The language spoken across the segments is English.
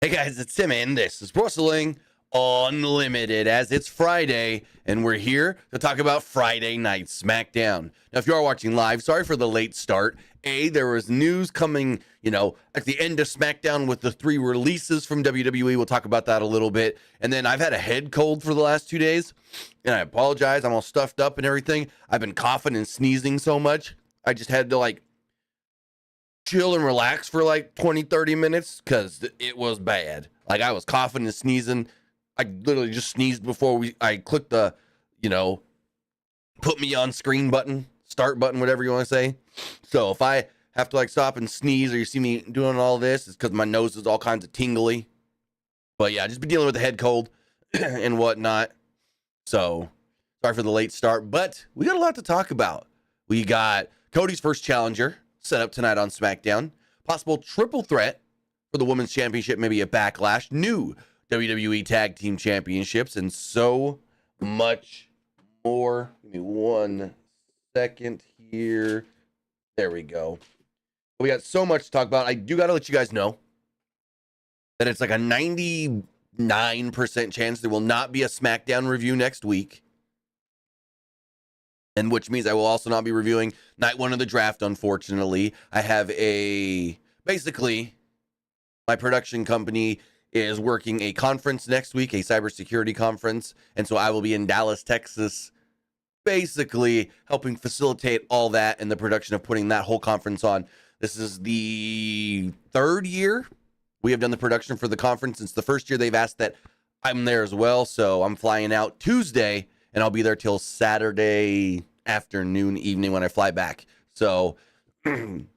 Hey guys, it's Tim and this is Wrestling Unlimited as it's Friday and we're here to talk about Friday Night Smackdown. Now, if you are watching live, sorry for the late start. There was news coming, at the end of Smackdown with the 3 releases from WWE. We'll talk about that a little bit. And then I've had a head cold for the last 2 days and I apologize. I'm all stuffed up and everything. I've been coughing and sneezing so much. I just had to chill and relax for 20-30 minutes because it was bad. I was coughing and sneezing. I literally just sneezed before I clicked the put me on screen button, start button, whatever you want to say. So if I have to stop and sneeze or you see me doing all this, it's because my nose is all kinds of tingly. But yeah, just been dealing with the head cold and whatnot. So sorry for the late start, but we got a lot to talk about. We got Cody's first challenger set up tonight on SmackDown. Possible triple threat for the Women's Championship, maybe a Backlash. New WWE Tag Team Championships, and so much more. Give me 1 second here. There we go. We got so much to talk about. I do got to let you guys know that it's a 99% chance there will not be a SmackDown review next week. And which means I will also not be reviewing night 1 of the draft, unfortunately. I have basically, my production company is working a conference next week, a cybersecurity conference. And so I will be in Dallas, Texas, basically helping facilitate all that and the production of putting that whole conference on. This is the 3rd year we have done the production for the conference. Since the first year they've asked that I'm there as well. So I'm flying out Tuesday and I'll be there till Saturday afternoon, evening when I fly back. So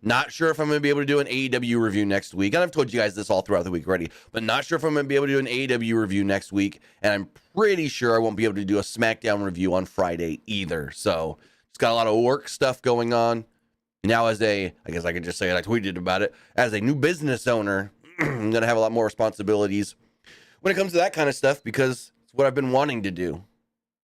not sure if I'm going to be able to do an AEW review next week. And I've told you guys this all throughout the week already, but not sure if I'm going to be able to do an AEW review next week. And I'm pretty sure I won't be able to do a SmackDown review on Friday either. So just got a lot of work stuff going on. Now I guess I could just say it, I tweeted about it. As a new business owner, I'm going to have a lot more responsibilities when it comes to that kind of stuff because it's what I've been wanting to do.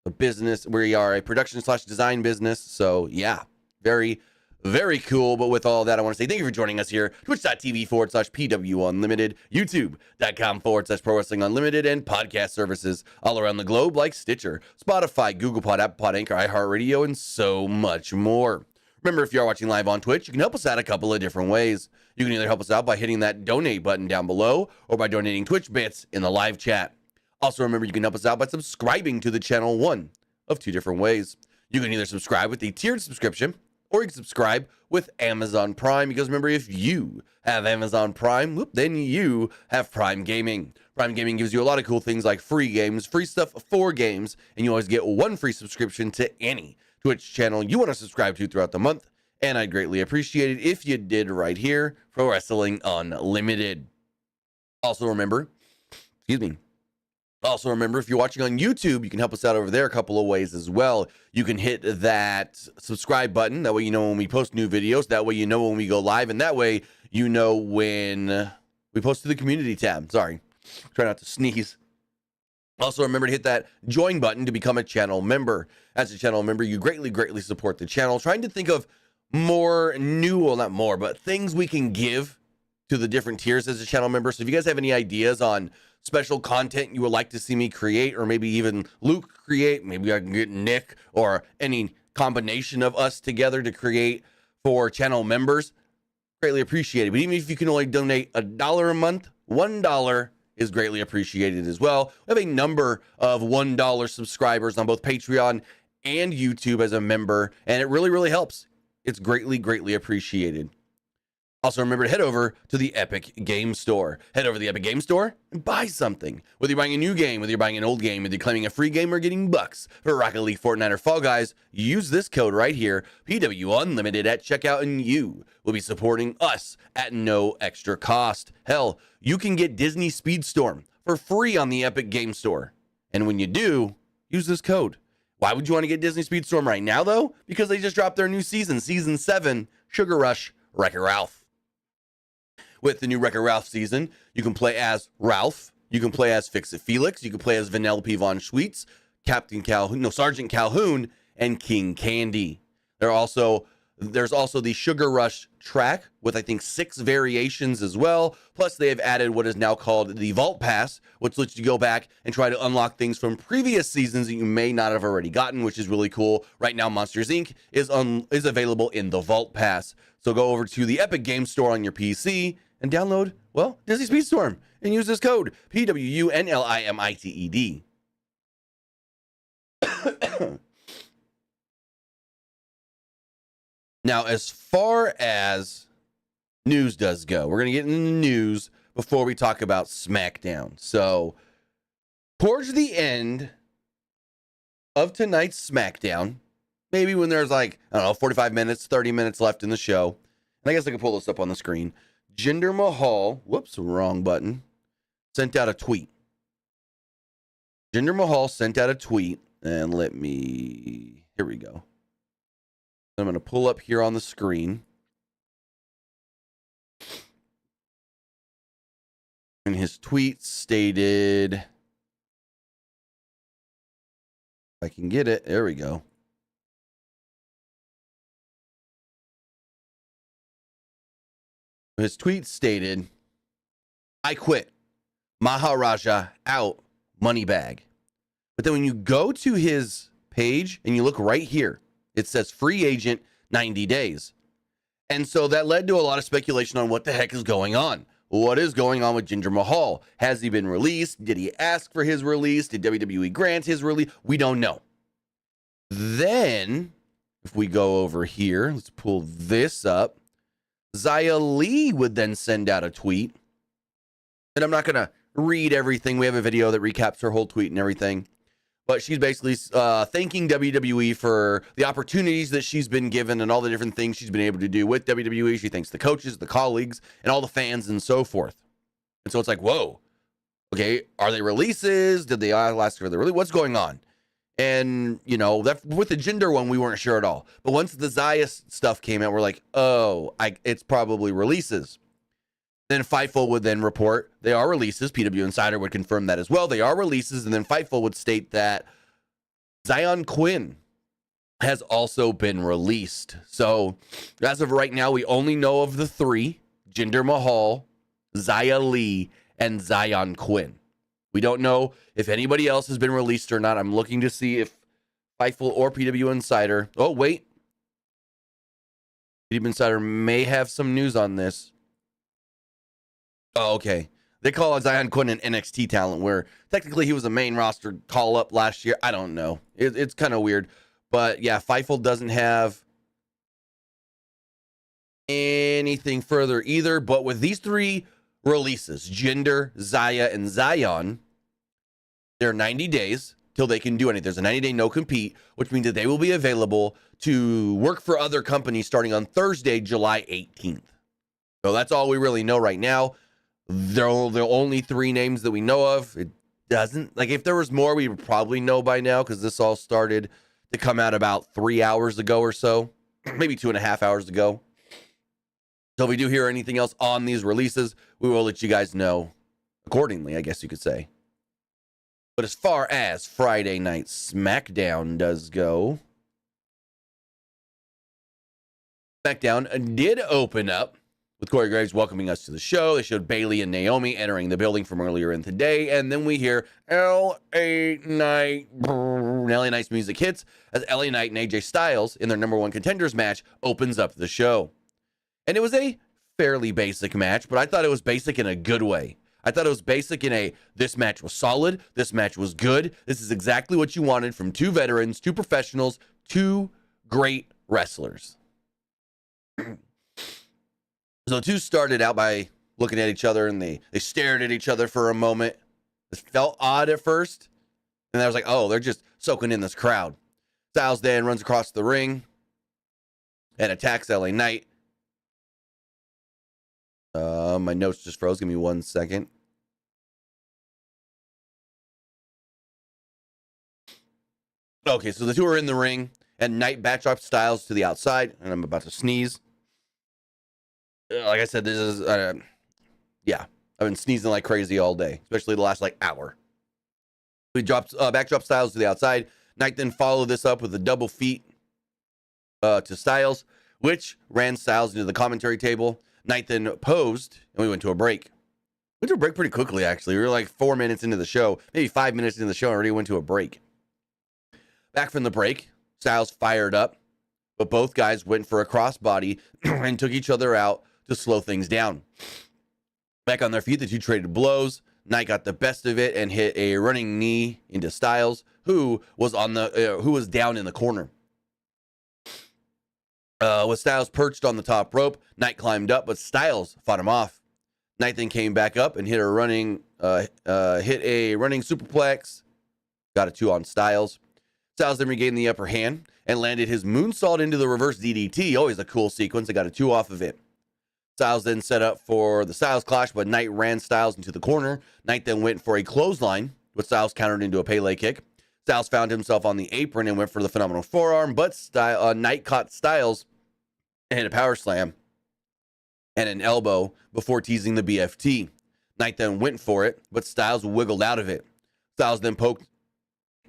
A business, we are a production/design business. So yeah, very, very cool. But with all that, I want to say thank you for joining us here. Twitch.tv/PWU Unlimited, YouTube.com/Pro Wrestling Unlimited, and podcast services all around the globe like Stitcher, Spotify, Google Pod, Apple Pod, Anchor, iHeartRadio, and so much more. Remember, if you are watching live on Twitch, you can help us out a couple of different ways. You can either help us out by hitting that donate button down below or by donating Twitch bits in the live chat. Also, remember, you can help us out by subscribing to the channel one of 2 different ways. You can either subscribe with a tiered subscription, or you can subscribe with Amazon Prime, because remember, if you have Amazon Prime, then you have Prime Gaming. Prime Gaming gives you a lot of cool things like free games, free stuff for games, and you always get 1 free subscription to any Twitch channel you want to subscribe to throughout the month. And I'd greatly appreciate it if you did right here for Wrestling Unlimited. Also remember, if you're watching on YouTube, you can help us out over there a couple of ways as well. You can hit that subscribe button. That way you know when we post new videos. That way you know when we go live. And that way you know when we post to the community tab. Sorry. Try not to sneeze. Also, remember to hit that join button to become a channel member. As a channel member, you greatly support the channel. Trying to think of not more, but things we can give to the different tiers as a channel member. So if you guys have any ideas on special content you would like to see me create, or maybe even Luke create, maybe I can get Nick or any combination of us together to create for channel members, greatly appreciated. But even if you can only donate $1 a month, $1 is greatly appreciated as well. We have a number of $1 subscribers on both Patreon and YouTube as a member, and it really helps. It's greatly appreciated. Also, remember to head over to the Epic Game Store. Head over to the Epic Game Store and buy something. Whether you're buying a new game, whether you're buying an old game, whether you're claiming a free game or getting bucks for Rocket League, Fortnite, or Fall Guys, use this code right here, PW Unlimited at checkout, and you will be supporting us at no extra cost. Hell, you can get Disney Speedstorm for free on the Epic Game Store. And when you do, use this code. Why would you want to get Disney Speedstorm right now, though? Because they just dropped their new season, Season 7, Sugar Rush, Wreck-It Ralph. With the new Wreck-It Ralph season, you can play as Ralph, you can play as Fix-It Felix, you can play as Vanellope Von Schweetz, Sergeant Calhoun, and King Candy. There are also There's also the Sugar Rush track with, I think, 6 variations as well. Plus, they have added what is now called the Vault Pass, which lets you go back and try to unlock things from previous seasons that you may not have already gotten, which is really cool. Right now, Monsters Inc. is available in the Vault Pass. So go over to the Epic Games Store on your PC and download, well, Disney Speedstorm and use this code PWUNLIMITED. Now, as far as news does go, we're going to get into the news before we talk about Smackdown. So, towards the end of tonight's Smackdown, maybe when there's like, I don't know, 45 minutes, 30 minutes left in the show, and I guess I can pull this up on the screen, Jinder Mahal, whoops, wrong button, sent out a tweet. Jinder Mahal sent out a tweet, and here we go. I'm going to pull up here on the screen. And his tweet stated, if I can get it, there we go. His tweet stated, I quit. Maharaja out. Money bag. But then when you go to his page and you look right here, it says free agent 90 days. And so that led to a lot of speculation on what the heck is going on. What is going on with Jinder Mahal? Has he been released? Did he ask for his release? Did WWE grant his release? We don't know. Then, if we go over here, let's pull this up. Xia Li would then send out a tweet. And I'm not going to read everything. We have a video that recaps her whole tweet and everything. But she's basically thanking WWE for the opportunities that she's been given and all the different things she's been able to do with WWE. She thanks the coaches, the colleagues, and all the fans and so forth. And so it's like, whoa, okay, are they releases? Did they ask for the release? What's going on? And, you know, that with the Jinder one, we weren't sure at all. But once the Xia stuff came out, we're like, oh, it's probably releases. Then Fightful would then report they are releases. PW Insider would confirm that as well. They are releases. And then Fightful would state that Zion Quinn has also been released. So as of right now, we only know of the 3, Jinder Mahal, Xia Li, and Zion Quinn. We don't know if anybody else has been released or not. I'm looking to see if Fightful or PW Insider. Oh, wait. PW Insider may have some news on this. Oh, okay. They call Zion Quinn an NXT talent, where technically he was a main roster call-up last year. I don't know. It's kind of weird. But, yeah, Fightful doesn't have anything further either. But with these 3 releases, Jinder, Xia, and Zion, there are 90 days till they can do anything. There's a 90-day no-compete, which means that they will be available to work for other companies starting on Thursday, July 18th. So that's all we really know right now. They're the only 3 names that we know of. It doesn't, like, if there was more, we would probably know by now, because this all started to come out about 3 hours ago or so, maybe 2.5 hours ago. So if we do hear anything else on these releases, we will let you guys know accordingly, I guess you could say. But as far as Friday Night Smackdown does go, Smackdown did open up with Corey Graves welcoming us to the show. They showed Bayley and Naomi entering the building from earlier in the day. And then we hear LA Knight. LA Knight's music hits as LA Knight and AJ Styles in their #1 contenders match opens up the show. And it was a fairly basic match, but I thought it was basic in a good way. I thought it was basic in this match was solid. This match was good. This is exactly what you wanted from 2 veterans, 2 professionals, 2 great wrestlers. So the 2 started out by looking at each other, and they stared at each other for a moment. It felt odd at first. And I was like, oh, they're just soaking in this crowd. Styles then runs across the ring and attacks LA Knight. My notes just froze. Give me 1 second. Okay, so the 2 are in the ring, and Knight backdrops Styles to the outside, and I'm about to sneeze. Like I said, this is, yeah, I've been sneezing like crazy all day, especially the last, hour. We backdrop Styles to the outside. Knight then followed this up with a double feet to Styles, which ran Styles into the commentary table. Knight then posed, and we went to a break. Went to a break pretty quickly, actually. We were like 4 minutes into the show, maybe 5 minutes into the show, and already went to a break. Back from the break, Styles fired up, but both guys went for a crossbody and took each other out to slow things down. Back on their feet, the two traded blows. Knight got the best of it and hit a running knee into Styles, who was down in the corner. With Styles perched on the top rope, Knight climbed up, but Styles fought him off. Knight then came back up and hit a running superplex. Got a 2 on Styles. Styles then regained the upper hand and landed his moonsault into the reverse DDT. Always a cool sequence. I got a 2 off of it. Styles then set up for the Styles clash, but Knight ran Styles into the corner. Knight then went for a clothesline, which Styles countered into a Pele kick. Styles found himself on the apron and went for the phenomenal forearm, but Knight caught Styles and hit a power slam and an elbow before teasing the BFT. Knight then went for it, but Styles wiggled out of it. Styles then poked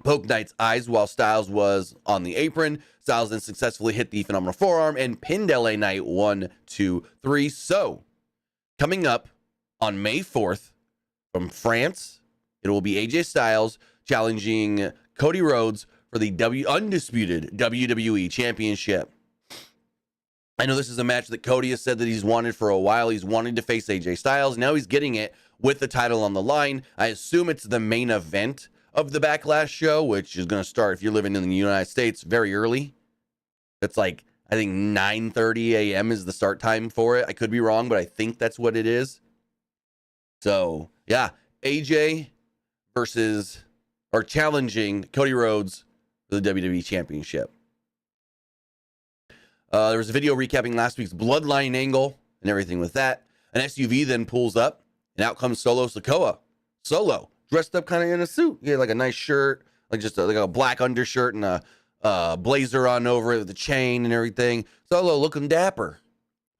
Knight's eyes while Styles was on the apron. Styles then successfully hit the phenomenal forearm and pinned LA Knight 1, 2, 3. So, coming up on May 4th from France, it will be AJ Styles challenging Cody Rhodes for the undisputed WWE Championship. I know this is a match that Cody has said that he's wanted for a while. He's wanted to face AJ Styles. Now he's getting it with the title on the line. I assume it's the main event of the Backlash show, which is going to start, if you're living in the United States, very early. It's like, I think 9:30 a.m. is the start time for it. I could be wrong, but I think that's what it is. So, yeah, AJ challenging Cody Rhodes for the WWE Championship. There was a video recapping last week's Bloodline angle and everything with that. An SUV then pulls up, and out comes Solo Sikoa. Solo, dressed up kind of in a suit. He had like a nice shirt, like just like a black undershirt and a blazer on over it with a chain and everything. Solo looking dapper.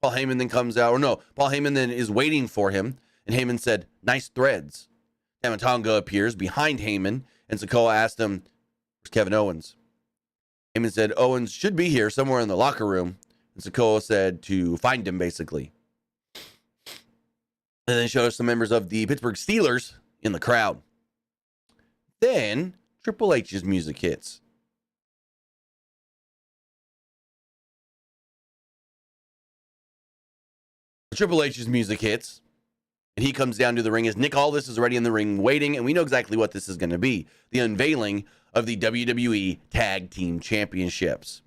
Paul Heyman then comes out, Paul Heyman then is waiting for him, and Heyman said, "Nice threads." Tamatonga appears behind Heyman, and Sikoa asked him, "Where's Kevin Owens?" Heyman said, "Owens should be here somewhere in the locker room." And Sikoa said to find him, basically. And then showed us some members of the Pittsburgh Steelers in the crowd. Then Triple H's music hits. Triple H's music hits, and he comes down to the ring as Nick Aldis is already in the ring waiting, and we know exactly what this is going to be. The unveiling of the WWE Tag Team Championships.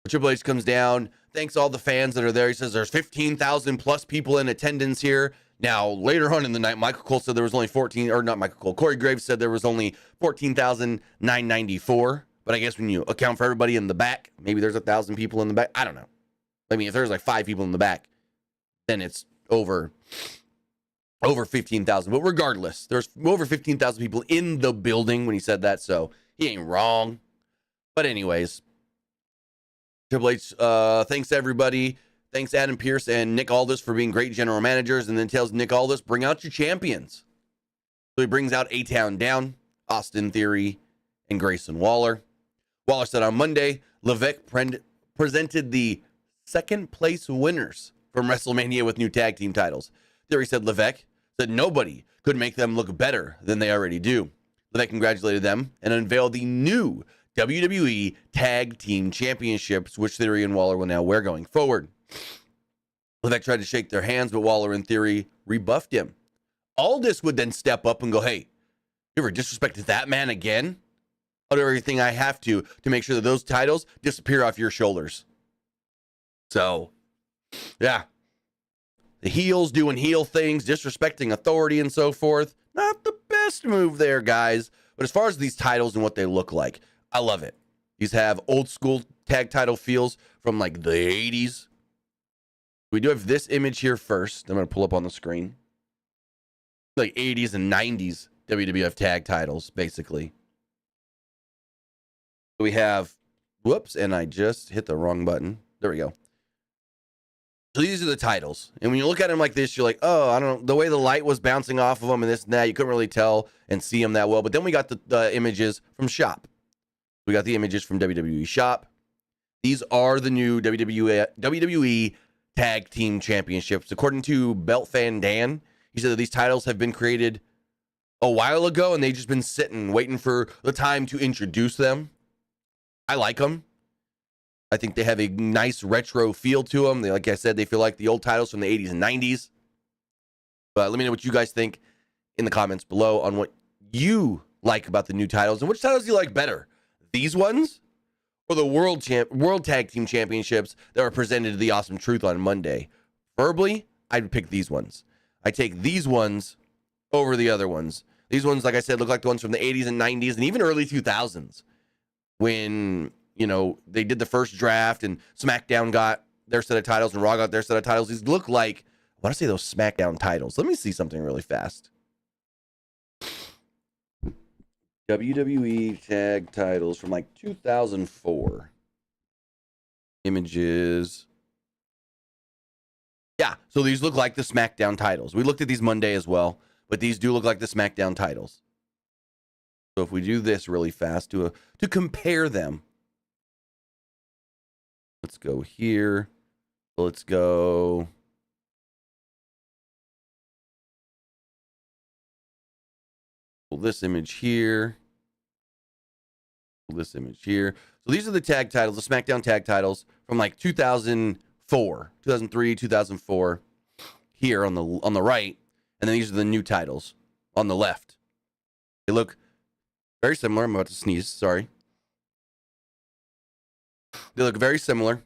Triple H comes down, thanks all the fans that are there. He says there's 15,000 plus people in attendance here. Now, later on in the night, Michael Cole said there was only Corey Graves said there was only 14,994. But I guess when you account for everybody in the back, maybe there's 1,000 people in the back. I don't know. I mean, if there's like 5 people in the back, then it's over 15,000. But regardless, there's over 15,000 people in the building when he said that, so he ain't wrong. But anyways, Triple H thanks everybody. Thanks Adam Pearce and Nick Aldis for being great general managers, and then tells Nick Aldis, bring out your champions. So he brings out A-Town Down, Austin Theory, and Grayson Waller. Waller said on Monday, Levesque presented the second place winners from WrestleMania with new tag team titles. Theory said Levesque said nobody could make them look better than they already do. Levesque congratulated them and unveiled the new WWE Tag Team Championships, which Theory and Waller will now wear going forward. Levesque tried to shake their hands, but Waller and Theory rebuffed him. Aldis would then step up and go, "Hey, you ever disrespected that man again? I'll do everything I have to make sure that those titles disappear off your shoulders." So, yeah. The heels doing heel things, disrespecting authority and so forth. Not the best move there, guys. But as far as these titles and what they look like, I love it. These have old school tag title feels from like the 80s. We do have this image here first. I'm going to pull up on the screen. Like 80s and 90s WWF tag titles, basically. We have, whoops, and I just hit the wrong button. There we go. So these are the titles. And when you look at them like this, you're like, oh, I don't know. The way the light was bouncing off of them and this and that, you couldn't really tell and see them that well. But then we got the images from Shop. We got the images from WWE Shop. These are the new WWE Tag Team Championships. According to Belt Fan Dan, he said that these titles have been created a while ago and they've just been sitting, waiting for the time to introduce them. I like them. I think they have a nice retro feel to them. They, like I said, they feel like the old titles from the 80s and 90s. But let me know what you guys think in the comments below on what you like about the new titles and which titles you like better. These ones or the World Tag Team Championships that were presented to the Awesome Truth on Monday. Verbally, I'd pick these ones. I take these ones over the other ones. These ones, like I said, look like the ones from the 80s and 90s and even early 2000s when, you know, they did the first draft and SmackDown got their set of titles and Raw got their set of titles. These look like, I want to say those SmackDown titles. Let me see something really fast. WWE tag titles from like 2004. Images. Yeah, so these look like the SmackDown titles. We looked at these Monday as well, but these do look like the SmackDown titles. So if we do this really fast to compare them. Let's go here. Let's go. Pull this image here. Pull this image here. So these are the tag titles, the SmackDown tag titles from like 2004, 2003, 2004 here on the right. And then these are the new titles on the left. They look very similar. I'm about to sneeze. Sorry. They look very similar.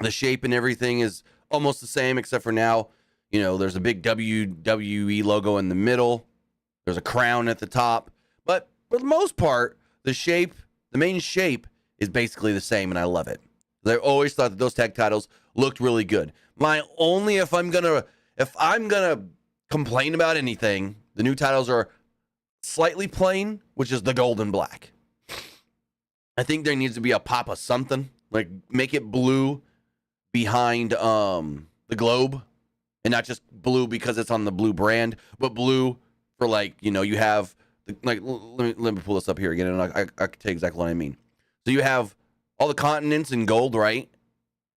The shape and everything is almost the same, except for now, you know, there's a big WWE logo in the middle. There's a crown at the top. But for the most part, the shape, the main shape is basically the same, and I love it. I always thought that those tag titles looked really good. My only, if I'm gonna complain about anything, the new titles are slightly plain, which is the gold and black. I think there needs to be a pop of something, like make it blue behind the globe, and not just blue because it's on the blue brand, but blue for, like, you know, you have like, let me pull this up here again, and I can tell you exactly what I mean. So you have all the continents in gold, right?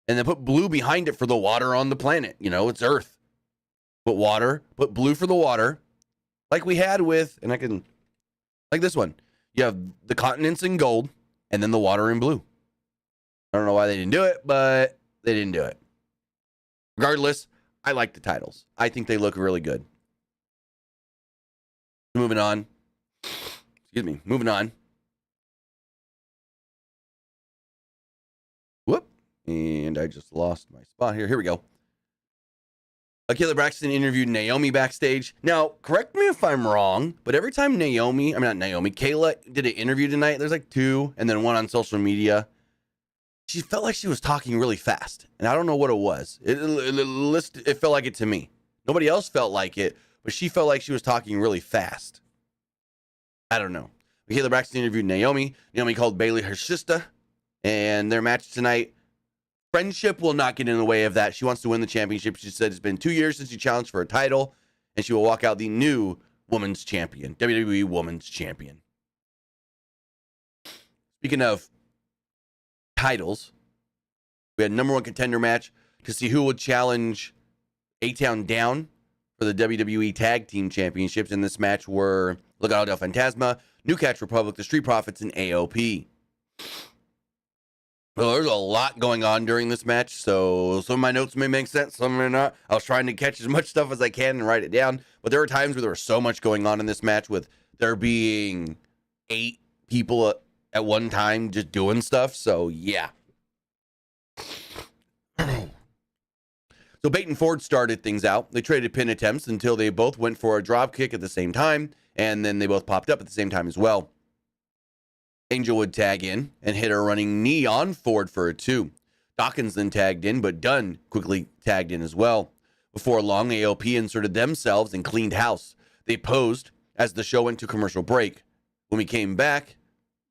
And then put blue behind it for the water on the planet. You know, it's Earth. Put water, put blue for the water, like we had with, and I can, like this one. You have the continents in gold, and then the water in blue. I don't know why they didn't do it, but they didn't do it. Regardless, I like the titles. I think they look really good. Moving on. Excuse me. Moving on. Whoop. And I just lost my spot here. Here we go. Kayla Braxton interviewed Naomi backstage. Now, correct me if I'm wrong, but every time Kayla did an interview tonight, there's like two, and then one on social media. She felt like she was talking really fast, and I don't know what it was. It felt like it to me. Nobody else felt like it, but she felt like she was talking really fast. I don't know. Kayla Braxton interviewed Naomi. Naomi called Bayley her sister, and their match tonight, friendship will not get in the way of that. She wants to win the championship. She said it's been 2 years since she challenged for a title, and she will walk out the new women's champion, WWE Women's Champion. Speaking of titles, we had a number one contender match to see who would challenge A-Town Down for the WWE Tag Team Championships. In this match were Legado del Fantasma, New Catch Republic, the Street Profits, and AOP. Well, there's a lot going on during this match, so some of my notes may make sense, some may not. I was trying to catch as much stuff as I can and write it down, but there were times where there was so much going on in this match, with there being 8 people at one time just doing stuff, so yeah. So Peyton Ford started things out. They traded pin attempts until they both went for a drop kick at the same time, and then they both popped up at the same time as well. Angel would tag in and hit a running knee on Ford for a 2. Dawkins then tagged in, but Dunn quickly tagged in as well. Before long, AOP inserted themselves and cleaned house. They posed as the show went to commercial break. When we came back,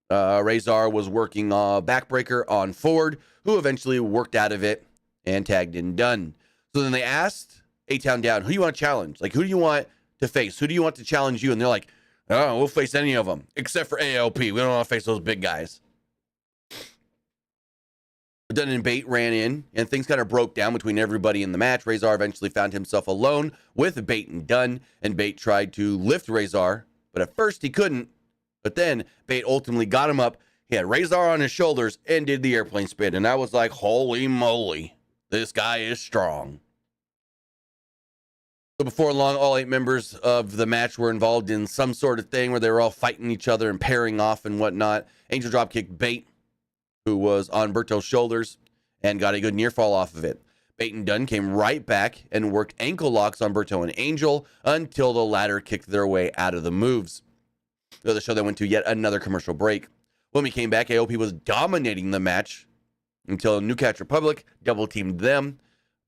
Razor was working a backbreaker on Ford, who eventually worked out of it and tagged in Dunn. So then they asked A-Town Down, who do you want to challenge? Like, who do you want to face? Who do you want to challenge you? And they're like, oh, we'll face any of them except for AOP. We don't want to face those big guys. Dunn and Bate ran in, and things kind of broke down between everybody in the match. Razor eventually found himself alone with Bate and Dunn, and Bate tried to lift Razor, but at first he couldn't. But then Bate ultimately got him up. He had Razor on his shoulders and did the airplane spin, and I was like, holy moly, this guy is strong. So before long, all 8 members of the match were involved in some sort of thing where they were all fighting each other and pairing off and whatnot. Angel dropkicked Bate, who was on Berto's shoulders, and got a good near fall off of it. Bate and Dunn came right back and worked ankle locks on Berto and Angel until the latter kicked their way out of the moves. The other show that went to yet another commercial break. When we came back, AOP was dominating the match until New Catch Republic double teamed them,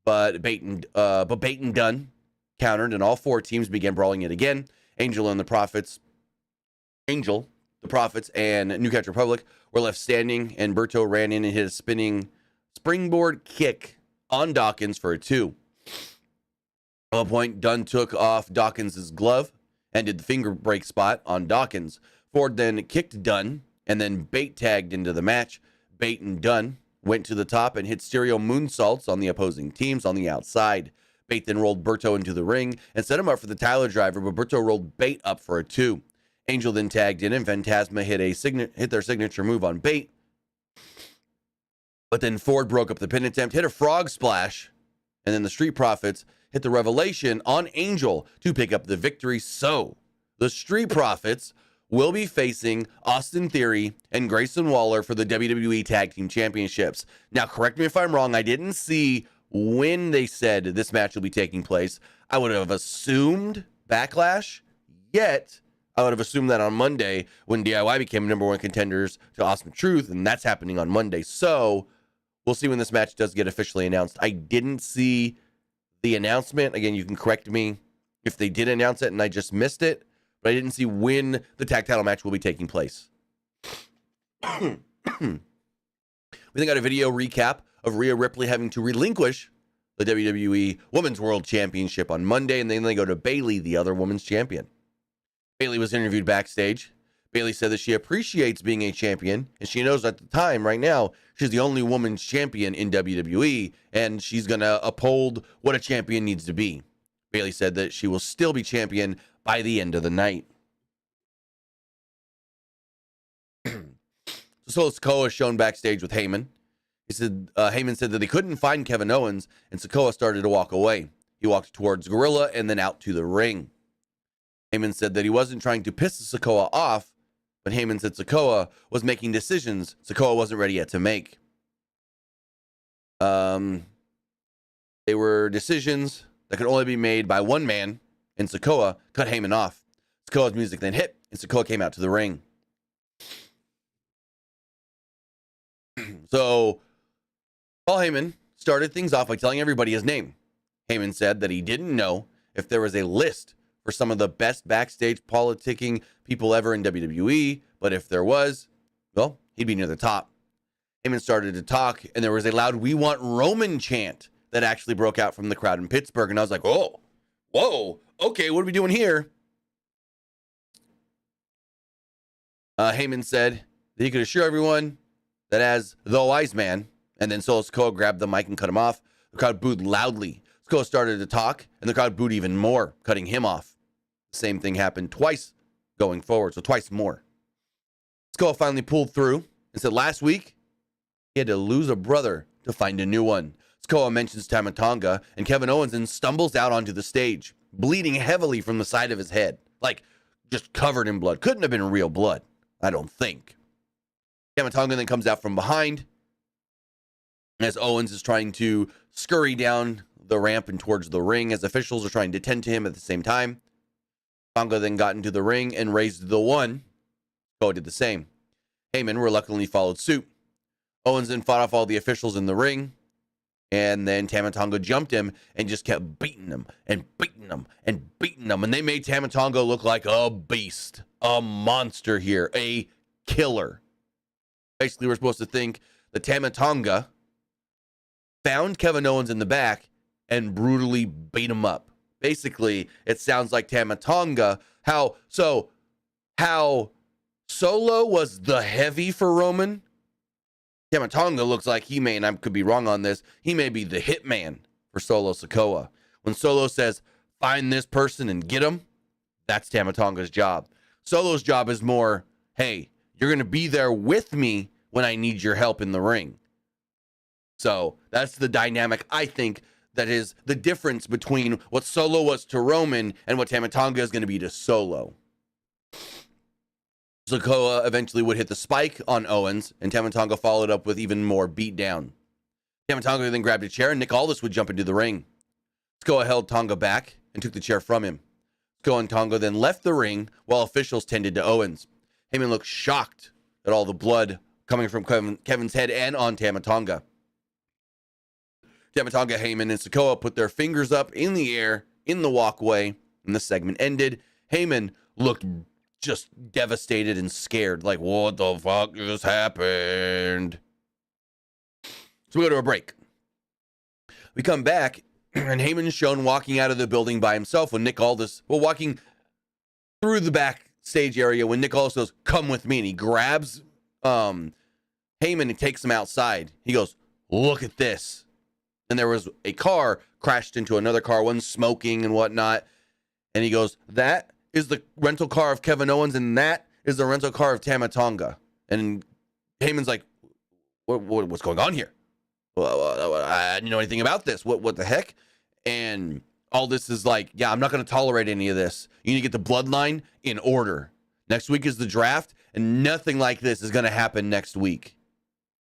but Bate and Dunn countered, and all 4 teams began brawling it again. Angel, the Profits, and New Catch Republic were left standing, and Berto ran in and hit a spinning springboard kick on Dawkins for a 2. At one point, Dunn took off Dawkins' glove and did the finger break spot on Dawkins. Ford then kicked Dunn, and then Bate tagged into the match. Bate and Dunn went to the top and hit stereo moonsaults on the opposing teams on the outside. Bate then rolled Berto into the ring and set him up for the Tyler driver, but Berto rolled Bate up for a 2. Angel then tagged in, and Phantasma hit their signature move on Bate. But then Ford broke up the pin attempt, hit a frog splash, and then the Street Profits hit the Revelation on Angel to pick up the victory. So the Street Profits will be facing Austin Theory and Grayson Waller for the WWE Tag Team Championships. Now, correct me if I'm wrong. I didn't see when they said this match will be taking place. I would have assumed Backlash, yet I would have assumed that on Monday when DIY became #1 contenders to Awesome Truth, and that's happening on Monday. So we'll see when this match does get officially announced. I didn't see the announcement. Again, you can correct me if they did announce it and I just missed it, but I didn't see when the tag title match will be taking place. We then got a video recap of Rhea Ripley having to relinquish the WWE Women's World Championship on Monday, and then they go to Bayley, the other women's champion. Bayley was interviewed backstage. Bayley said that she appreciates being a champion, and she knows at the time, right now, she's the only woman's champion in WWE, and she's going to uphold what a champion needs to be. Bayley said that she will still be champion by the end of the night. So Sikoa is shown backstage with Heyman. He said Heyman said that he couldn't find Kevin Owens, and Sikoa started to walk away. He walked towards Gorilla and then out to the ring. Heyman said that he wasn't trying to piss Sikoa off, but Heyman said Sikoa was making decisions Sikoa wasn't ready yet to make. They were decisions that could only be made by one man, and Sikoa cut Heyman off. Sikoa's music then hit, and Sikoa came out to the ring. So Paul Heyman started things off by telling everybody his name. Heyman said that he didn't know if there was a list for some of the best backstage politicking people ever in WWE, but if there was, well, he'd be near the top. Heyman started to talk, and there was a loud "We Want Roman" chant that actually broke out from the crowd in Pittsburgh, and I was like, oh, whoa, okay, what are we doing here? Heyman said that he could assure everyone that as the wise man, and then Solo Sikoa grabbed the mic and cut him off. The crowd booed loudly. Sikoa started to talk, and the crowd booed even more, cutting him off. The same thing happened twice going forward, so twice more. Sikoa finally pulled through and said last week he had to lose a brother to find a new one. Sikoa mentions Tama Tonga, and Kevin Owens then stumbles out onto the stage, bleeding heavily from the side of his head, like just covered in blood. Couldn't have been real blood, I don't think. Tama Tonga then comes out from behind as Owens is trying to scurry down the ramp and towards the ring as officials are trying to tend to him at the same time. Tonga then got into the ring and raised the one. Sikoa did the same. Heyman reluctantly followed suit. Owens then fought off all the officials in the ring, and then Tama Tonga jumped him and just kept beating him and beating him and beating him, and they made Tama Tonga look like a beast, a monster here, a killer. Basically, we're supposed to think that Tama Tonga found Kevin Owens in the back and brutally beat him up. Basically, it sounds like Tama Tonga, how Solo was the heavy for Roman, Tama Tonga looks like he may, and I could be wrong on this, he may be the hitman for Solo Sikoa. When Solo says, find this person and get him, that's Tama Tonga's job. Solo's job is more, hey, you're going to be there with me when I need your help in the ring. So that's the dynamic, I think, that is the difference between what Solo was to Roman and what Tama Tonga is going to be to Solo. Sikoa eventually would hit the spike on Owens, and Tama Tonga followed up with even more beatdown. Tama Tonga then grabbed a chair, and Nick Aldis would jump into the ring. Sikoa held Tonga back and took the chair from him. Sikoa and Tonga then left the ring while officials tended to Owens. Heyman looked shocked at all the blood coming from Kevin's head and on Tama Tonga. Tama Tonga, Heyman, and Sikoa put their fingers up in the air in the walkway, and the segment ended. Heyman looked just devastated and scared, like, what the fuck just happened? So we go to a break. We come back, and Heyman is shown walking out of the building by himself when Nick Aldis, walking through the backstage area when Nick Aldis goes, come with me, and he grabs Heyman and takes him outside. He goes, look at this. And there was a car crashed into another car, one smoking and whatnot. And he goes, that is the rental car of Kevin Owens, and that is the rental car of Tama Tonga. And Heyman's like, what's going on here? Well, I didn't know anything about this. What the heck? And all this is like, yeah, I'm not going to tolerate any of this. You need to get the bloodline in order. Next week is the draft, and nothing like this is going to happen next week.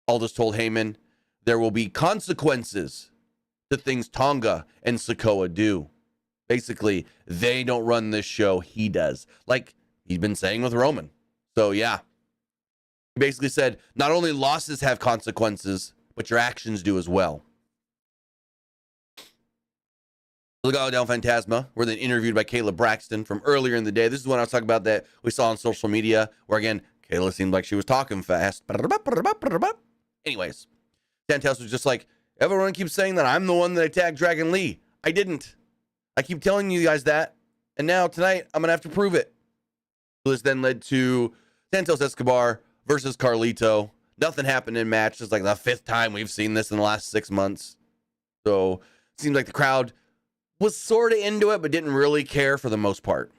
Aldis told Heyman there will be consequences to things Tonga and Sikoa do. Basically, they don't run this show, he does. Like he's been saying with Roman. So, yeah. He basically said, not only losses have consequences, but your actions do as well. Legado del Fantasma were then interviewed by Kayla Braxton from earlier in the day. This is when I was talking about that we saw on social media, where, again, Kayla seemed like she was talking fast. Anyways, Santos was just like, everyone keeps saying that I'm the one that attacked Dragon Lee. I didn't. I keep telling you guys that, and now tonight I'm gonna have to prove it. This then led to Santos Escobar versus Carlito. Nothing happened in match. It's like the 5th time we've seen this in the last 6 months. So it seems like the crowd was sort of into it, but didn't really care for the most part.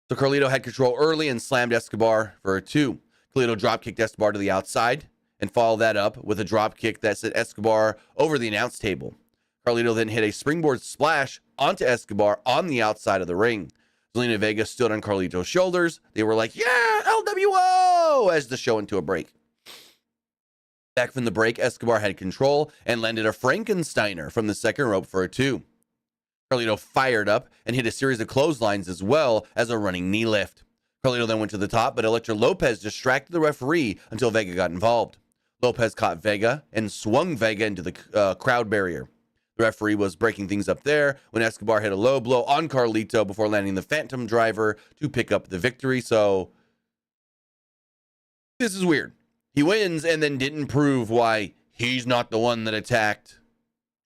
So Carlito had control early and slammed Escobar for a 2. Carlito drop kicked Escobar to the outside and followed that up with a drop kick that sent Escobar over the announce table. Carlito then hit a springboard splash onto Escobar on the outside of the ring. Zelina Vega stood on Carlito's shoulders. They were like, yeah, LWO, as the show went to a break. Back from the break, Escobar had control and landed a Frankensteiner from the second rope for a 2. Carlito fired up and hit a series of clotheslines as well as a running knee lift. Carlito then went to the top, but Elektra Lopez distracted the referee until Vega got involved. Lopez caught Vega and swung Vega into the crowd barrier. The referee was breaking things up there when Escobar hit a low blow on Carlito before landing the Phantom Driver to pick up the victory. So this is weird. He wins and then didn't prove why he's not the one that attacked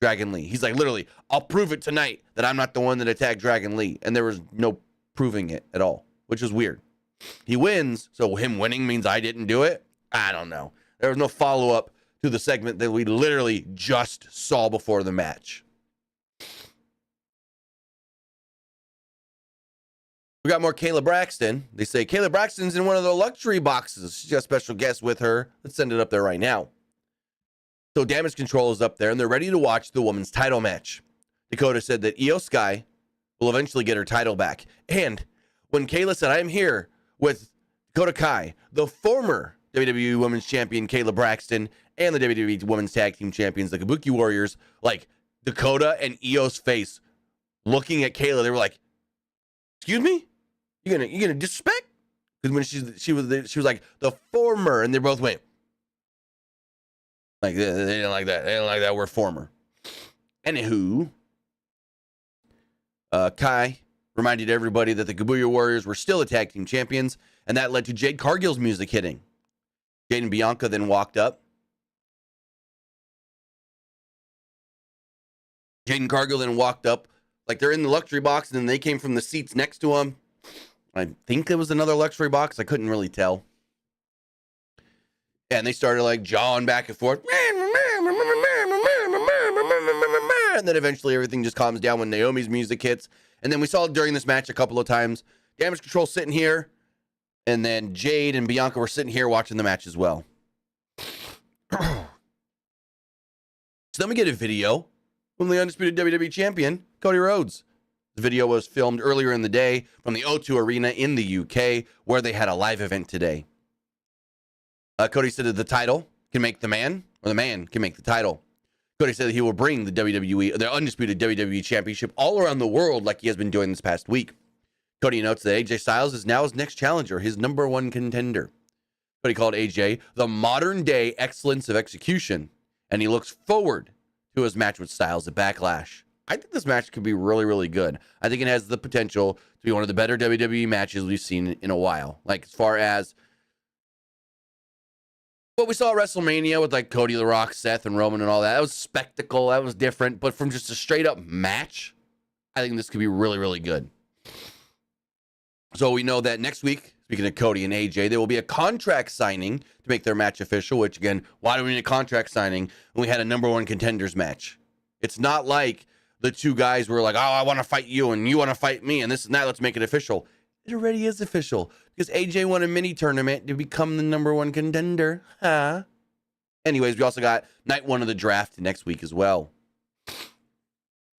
Dragon Lee. He's like, literally, I'll prove it tonight that I'm not the one that attacked Dragon Lee. And there was no proving it at all, which is weird. He wins, so him winning means I didn't do it? I don't know. There was no follow-up to the segment that we literally just saw before the match. We got more Kayla Braxton. They say Kayla Braxton's in one of the luxury boxes. She's got a special guest with her. Let's send it up there right now. So Damage Control is up there, and they're ready to watch the women's title match. Dakota said that Io Sky will eventually get her title back. And when Kayla said, I'm here with Dakota Kai, the former WWE Women's Champion Kayla Braxton, and the WWE Women's Tag Team Champions, the Kabuki Warriors, like Dakota and Io's face looking at Kayla, they were like, excuse me? You gonna disrespect? Because when she was like the former, and they both went like they didn't like that. They didn't like that word former. Anywho, Kai reminded everybody that the Kabuki Warriors were still the tag team champions, and that led to Jade Cargill's music hitting. Jade and Bianca then walked up. Jade and Cargill then walked up like they're in the luxury box, and then they came from the seats next to them. I think it was another luxury box. I couldn't really tell. And they started like jawing back and forth. And then eventually everything just calms down when Naomi's music hits. And then we saw during this match a couple of times, Damage Control sitting here. And then Jade and Bianca were sitting here watching the match as well. So then we get a video from the undisputed WWE champion, Cody Rhodes. The video was filmed earlier in the day from the O2 Arena in the UK, where they had a live event today. Cody said that the title can make the man, or the man can make the title. Cody said that he will bring the undisputed WWE championship all around the world like he has been doing this past week. Cody notes that AJ Styles is now his next challenger, his number one contender. Cody called AJ the modern day excellence of execution, and he looks forward to his match with Styles at Backlash. I think this match could be really, really good. I think it has the potential to be one of the better WWE matches we've seen in a while. Like, as far as what we saw at WrestleMania with like Cody, The Rock, Seth, and Roman and all that, that was spectacle. That was different. But from just a straight up match, I think this could be really, really good. So we know that next week, speaking of Cody and AJ, there will be a contract signing to make their match official, which again, why do we need a contract signing when we had a number one contenders match? It's not like the two guys were like, oh, I want to fight you and you want to fight me and this and that, let's make it official. It already is official because AJ won a mini tournament to become the number one contender. Huh? Anyways, we also got night one of the draft next week as well.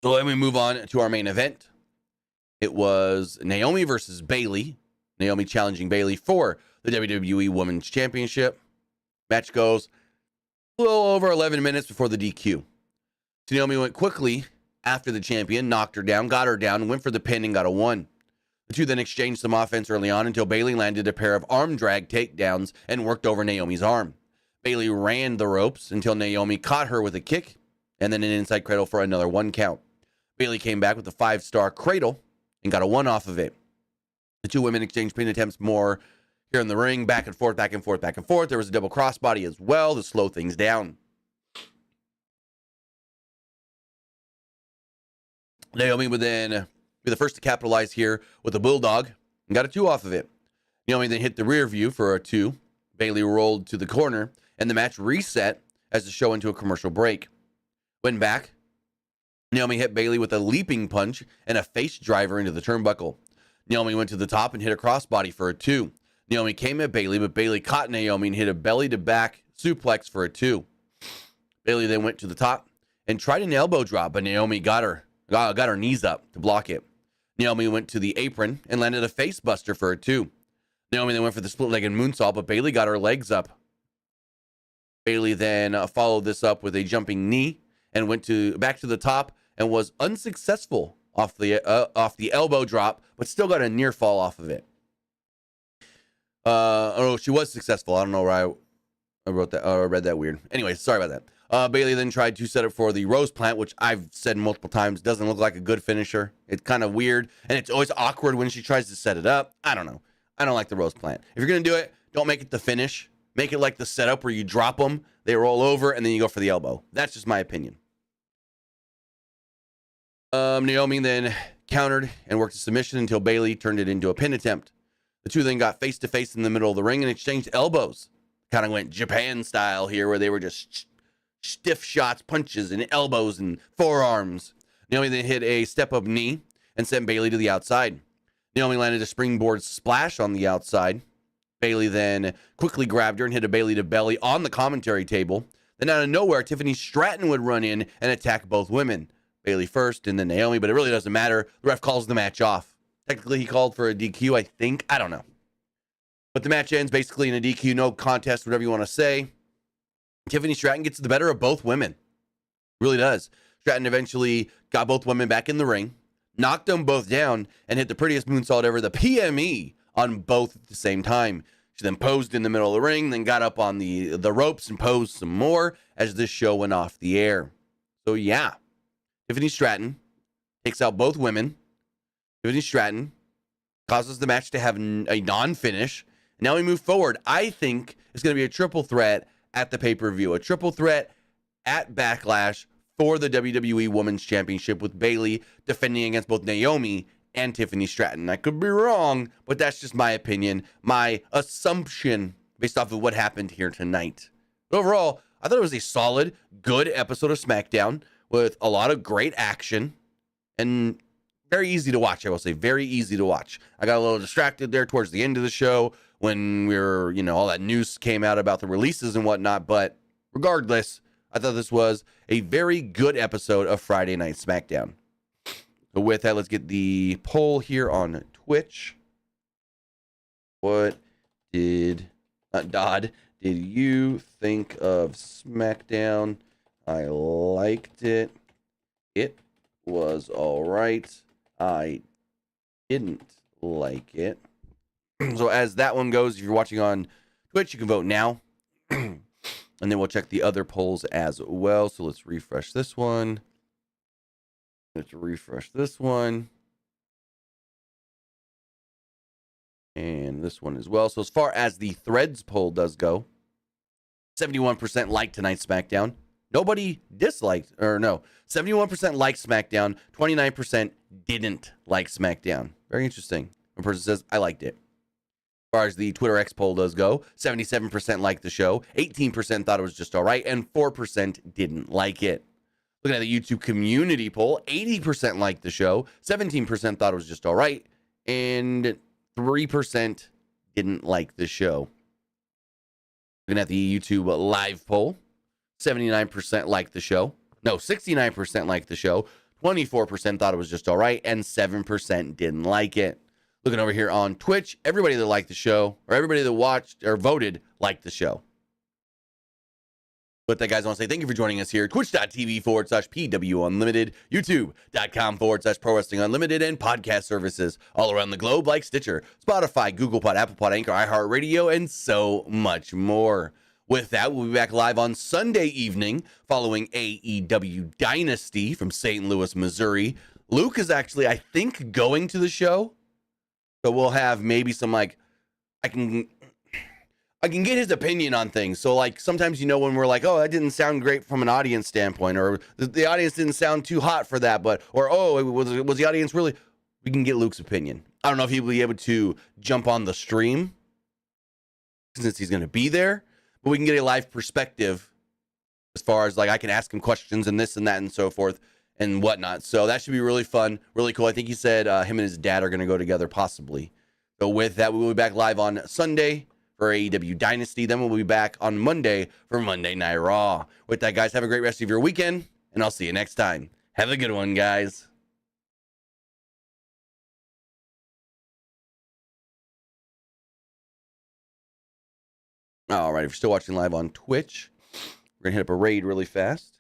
So then we move on to our main event. It was Naomi versus Bayley. Naomi challenging Bayley for the WWE Women's Championship. Match goes a little over 11 minutes before the DQ. So Naomi went quickly after the champion, knocked her down, got her down, went for the pin and got a 1. The two then exchanged some offense early on until Bayley landed a pair of arm drag takedowns and worked over Naomi's arm. Bayley ran the ropes until Naomi caught her with a kick and then an inside cradle for another 1 count. Bayley came back with a 5-star cradle and got a 1 off of it. The two women exchanged pin attempts more here in the ring, back and forth, back and forth, back and forth. There was a double crossbody as well to slow things down. Naomi would then be the first to capitalize here with a bulldog and got a 2 off of it. Naomi then hit the rear view for a 2. Bayley rolled to the corner and the match reset as the show into a commercial break. When back, Naomi hit Bayley with a leaping punch and a face driver into the turnbuckle. Naomi went to the top and hit a crossbody for a 2. Naomi came at Bayley, but Bayley caught Naomi and hit a belly-to-back suplex for a 2. Bayley then went to the top and tried an elbow drop, but Naomi got her knees up to block it. Naomi went to the apron and landed a face buster for a 2. Naomi then went for the split-legged moonsault, but Bayley got her legs up. Bayley then followed this up with a jumping knee and went back to the top and was unsuccessful off the elbow drop, but still got a near fall off of it. She was successful. I don't know where I wrote that. I read that weird. Anyway, sorry about that. Bayley then tried to set up for the Rose Plant, which I've said multiple times doesn't look like a good finisher. It's kind of weird, and it's always awkward when she tries to set it up. I don't know. I don't like the Rose Plant. If you're going to do it, don't make it the finish. Make it like the setup where you drop them, they roll over, and then you go for the elbow. That's just my opinion. Naomi then countered and worked a submission until Bayley turned it into a pin attempt. The two then got face-to-face in the middle of the ring and exchanged elbows. Kind of went Japan style here, where they were just stiff shots, punches, and elbows and forearms. Naomi then hit a step-up knee and sent Bayley to the outside. Naomi landed a springboard splash on the outside. Bayley then quickly grabbed her and hit a Bayley to belly on the commentary table. Then out of nowhere, Tiffany Stratton would run in and attack both women. Bayley first and then Naomi, but it really doesn't matter. The ref calls the match off. Technically, he called for a DQ, I think. I don't know. But the match ends basically in a DQ, no contest, whatever you want to say. Tiffany Stratton gets the better of both women. Really does. Stratton eventually got both women back in the ring, knocked them both down, and hit the prettiest moonsault ever, the PME, on both at the same time. She then posed in the middle of the ring, then got up on the ropes and posed some more as this show went off the air. So yeah, Tiffany Stratton takes out both women. Tiffany Stratton causes the match to have a non-finish. Now we move forward. I think it's going to be a triple threat at the pay-per-view. A triple threat at Backlash for the WWE Women's Championship with Bayley defending against both Naomi and Tiffany Stratton. I could be wrong, but that's just my opinion, my assumption based off of what happened here tonight. But overall, I thought it was a solid, good episode of Smackdown with a lot of great action and very easy to watch. I will say very easy to watch. I got a little distracted there towards the end of the show when we were, all that news came out about the releases and whatnot. But regardless, I thought this was a very good episode of Friday Night Smackdown. So with that, let's get the poll here on Twitch. What did Dodd did you think of Smackdown? I liked it. It was all right. I didn't like it. So as that one goes, if you're watching on Twitch, you can vote now. And then we'll check the other polls as well. So let's refresh this one. Let's refresh this one. And this one as well. So as far as the Threads poll does go, 71% liked tonight's SmackDown. Nobody disliked, or no, 71% liked SmackDown. 29% didn't like SmackDown. Very interesting. One person says, I liked it. As far as the Twitter X poll does go, 77% liked the show. 18% thought it was just all right. And 4% didn't like it. Looking at the YouTube community poll, 80% liked the show. 17% thought it was just all right. And 3% didn't like the show. Looking at the YouTube live poll, 79% liked the show. No, 69% liked the show. 24% thought it was just all right. And 7% didn't like it. Looking over here on Twitch, everybody that liked the show, or everybody that watched or voted, liked the show. With that, guys, I want to say thank you for joining us here. Twitch.tv/PWU Unlimited, YouTube.com/Pro Wrestling Unlimited, and podcast services all around the globe like Stitcher, Spotify, Google Pod, Apple Pod, Anchor, iHeartRadio, and so much more. With that, we'll be back live on Sunday evening following AEW Dynasty from St. Louis, Missouri. Luke is actually, I think, going to the show. So we'll have maybe some, I can get his opinion on things. So, sometimes, when we're like, oh, that didn't sound great from an audience standpoint, or the audience didn't sound too hot for that, or, oh, was the audience really, we can get Luke's opinion. I don't know if he'll be able to jump on the stream since he's going to be there, but we can get a live perspective as far as, I can ask him questions and this and that and so forth and whatnot. So that should be really fun, really cool. I think he said him and his dad are going to go together possibly. So with that, we will be back live on Sunday for AEW Dynasty. Then we'll be back on Monday for Monday Night Raw. With that, guys, have a great rest of your weekend, and I'll see you next time. Have a good one, guys. All right, if you're still watching live on Twitch, we're going to hit up a raid really fast.